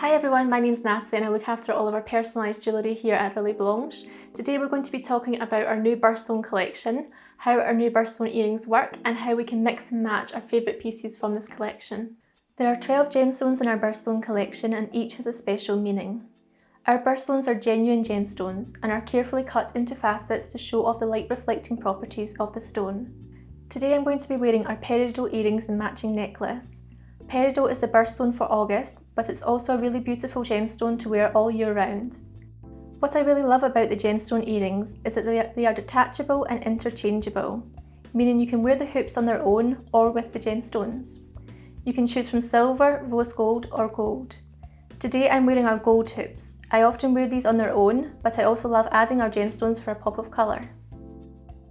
Hi everyone, my name's Natalie and I look after all of our personalised jewellery here at Lily Blanche. Today we're going to be talking about our new birthstone collection, how our new birthstone earrings work and how we can mix and match our favourite pieces from this collection. There are 12 gemstones in our birthstone collection and each has a special meaning. Our birthstones are genuine gemstones and are carefully cut into facets to show off the light reflecting properties of the stone. Today I'm going to be wearing our peridot earrings and matching necklace. Peridot is the birthstone for August, but it's also a really beautiful gemstone to wear all year round. What I really love about the gemstone earrings is that they are detachable and interchangeable, meaning you can wear the hoops on their own or with the gemstones. You can choose from silver, rose gold or gold. Today I'm wearing our gold hoops. I often wear these on their own, but I also love adding our gemstones for a pop of colour.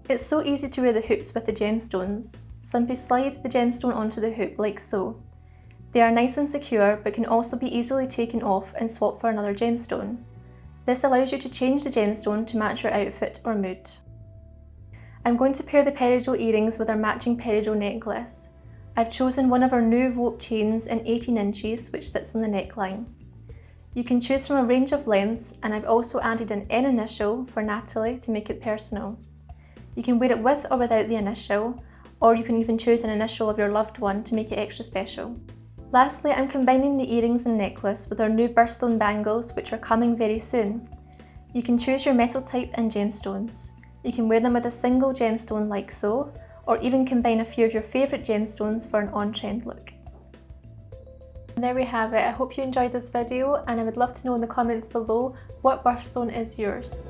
It's so easy to wear the hoops with the gemstones. Simply slide the gemstone onto the hoop like so. They are nice and secure but can also be easily taken off and swapped for another gemstone. This allows you to change the gemstone to match your outfit or mood. I'm going to pair the peridot earrings with our matching peridot necklace. I've chosen one of our new rope chains in 18 inches which sits on the neckline. You can choose from a range of lengths and I've also added an N initial for Natalie to make it personal. You can wear it with or without the initial, or you can even choose an initial of your loved one to make it extra special. Lastly, I'm combining the earrings and necklace with our new birthstone bangles which are coming very soon. You can choose your metal type and gemstones. You can wear them with a single gemstone like so, or even combine a few of your favourite gemstones for an on-trend look. And there we have it. I hope you enjoyed this video and I would love to know in the comments below what birthstone is yours.